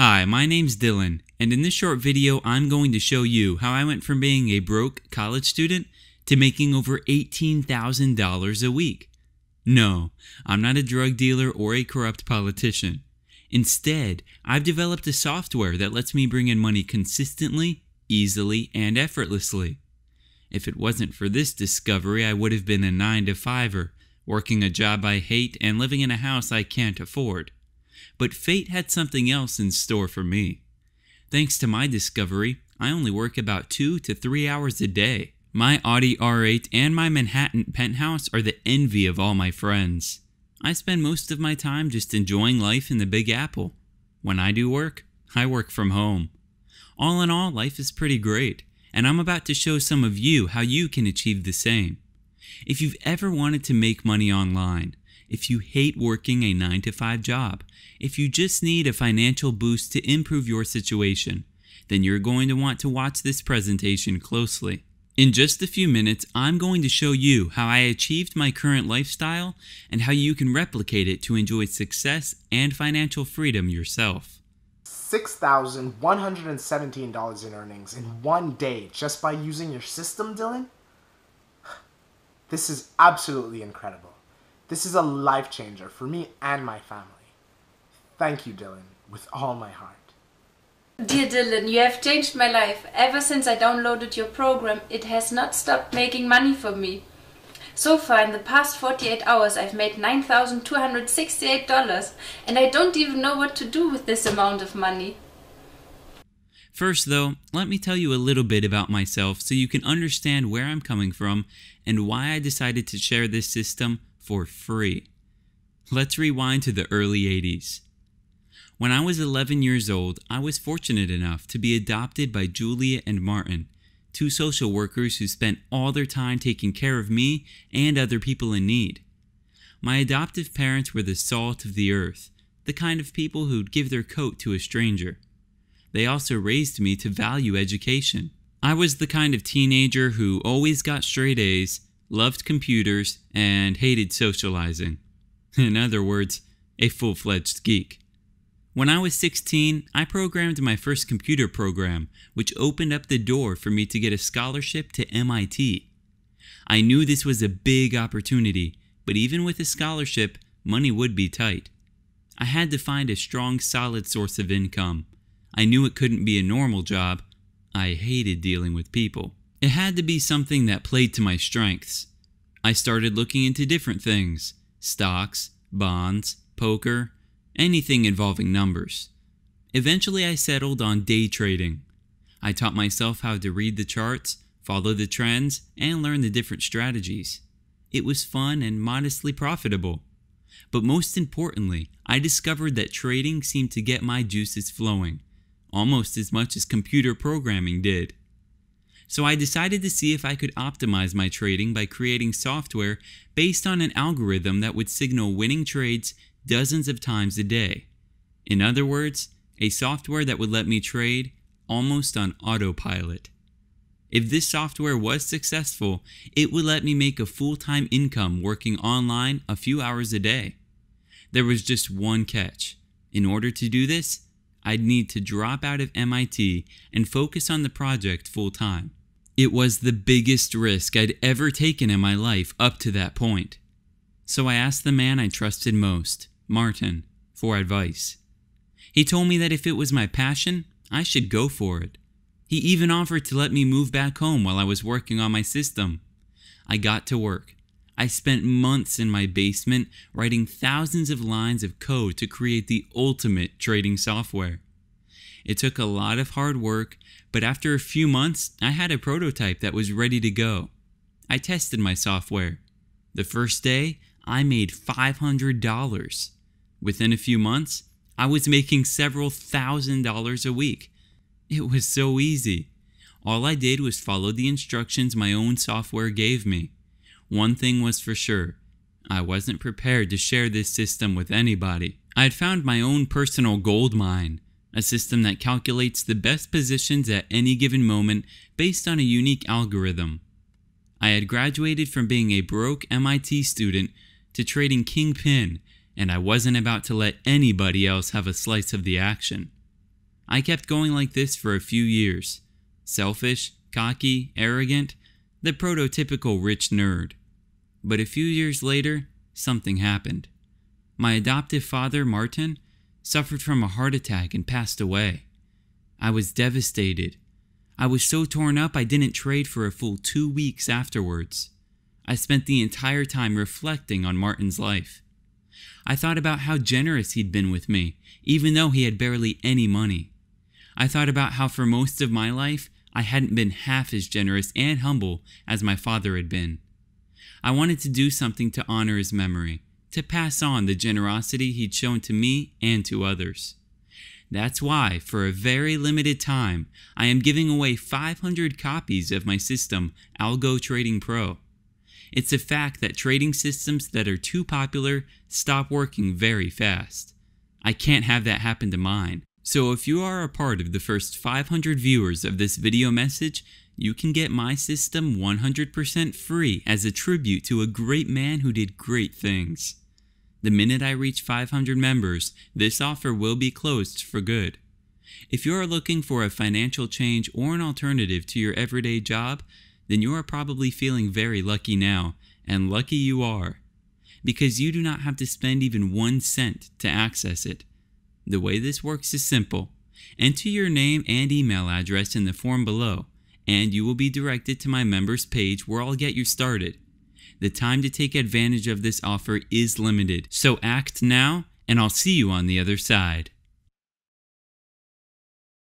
Hi, my name's Dillon, and in this short video I'm going to show you how I went from being a broke college student to making over $18,000 a week. No, I'm not a drug dealer or a corrupt politician. Instead, I've developed a software that lets me bring in money consistently, easily, and effortlessly. If it wasn't for this discovery, I would have been a 9-to-5er, working a job I hate and living in a house I can't afford. But fate had something else in store for me. Thanks to my discovery, I only work about 2 to 3 hours a day. My Audi R8 and my Manhattan penthouse are the envy of all my friends. I spend most of my time just enjoying life in the Big Apple. When I do work, I work from home. All in all, life is pretty great, and I'm about to show some of you how you can achieve the same. If you've ever wanted to make money online, if you hate working a 9-to-5 job, if you just need a financial boost to improve your situation, then you're going to want to watch this presentation closely. In just a few minutes, I'm going to show you how I achieved my current lifestyle and how you can replicate it to enjoy success and financial freedom yourself. $6,117 in earnings in one day just by using your system, Dillon? This is absolutely incredible. This is a life changer for me and my family. Thank you, Dillon, with all my heart. Dear Dillon, you have changed my life. Ever since I downloaded your program, it has not stopped making money for me. So far, in the past 48 hours, I've made $9,268, and I don't even know what to do with this amount of money. First though, let me tell you a little bit about myself so you can understand where I'm coming from and why I decided to share this system for free. Let's rewind to the early 80s. When I was 11 years old, I was fortunate enough to be adopted by Julia and Martin, two social workers who spent all their time taking care of me and other people in need. My adoptive parents were the salt of the earth, the kind of people who'd give their coat to a stranger. They also raised me to value education. I was the kind of teenager who always got straight A's, loved computers, and hated socializing. In other words, a full-fledged geek. When I was 16, I programmed my first computer program, which opened up the door for me to get a scholarship to MIT. I knew this was a big opportunity, but even with a scholarship, money would be tight. I had to find a strong, solid source of income. I knew it couldn't be a normal job. I hated dealing with people. It had to be something that played to my strengths. I started looking into different things: stocks, bonds, poker, anything involving numbers. Eventually I settled on day trading. I taught myself how to read the charts, follow the trends, and learn the different strategies. It was fun and modestly profitable. But most importantly, I discovered that trading seemed to get my juices flowing, almost as much as computer programming did. So I decided to see if I could optimize my trading by creating software based on an algorithm that would signal winning trades dozens of times a day. In other words, a software that would let me trade almost on autopilot. If this software was successful, it would let me make a full-time income working online a few hours a day. There was just one catch. In order to do this, I'd need to drop out of MIT and focus on the project full-time. It was the biggest risk I'd ever taken in my life up to that point. So I asked the man I trusted most, Martin, for advice. He told me that if it was my passion, I should go for it. He even offered to let me move back home while I was working on my system. I got to work. I spent months in my basement writing thousands of lines of code to create the ultimate trading software. It took a lot of hard work, but after a few months, I had a prototype that was ready to go. I tested my software. The first day, I made $500. Within a few months, I was making several $1,000s a week. It was so easy. All I did was follow the instructions my own software gave me. One thing was for sure, I wasn't prepared to share this system with anybody. I had found my own personal gold mine, a system that calculates the best positions at any given moment based on a unique algorithm. I had graduated from being a broke MIT student to trading kingpin, and I wasn't about to let anybody else have a slice of the action. I kept going like this for a few years. Selfish, cocky, arrogant, the prototypical rich nerd. But a few years later, something happened. My adoptive father, Martin, suffered from a heart attack and passed away. I was devastated. I was so torn up I didn't trade for a full 2 weeks afterwards. I spent the entire time reflecting on Martin's life. I thought about how generous he'd been with me, even though he had barely any money. I thought about how for most of my life, I hadn't been half as generous and humble as my father had been. I wanted to do something to honor his memory, to pass on the generosity he'd shown to me and to others. That's why, for a very limited time, I am giving away 500 copies of my system, AlgoTradingPro. It's a fact that trading systems that are too popular stop working very fast. I can't have that happen to mine. So if you are a part of the first 500 viewers of this video message, you can get my system 100% free as a tribute to a great man who did great things. The minute I reach 500 members, this offer will be closed for good. If you are looking for a financial change or an alternative to your everyday job, then you are probably feeling very lucky now, and lucky you are, because you do not have to spend even 1 cent to access it. The way this works is simple. Enter your name and email address in the form below, and you will be directed to my members page where I'll get you started. The time to take advantage of this offer is limited, so act now, and I'll see you on the other side.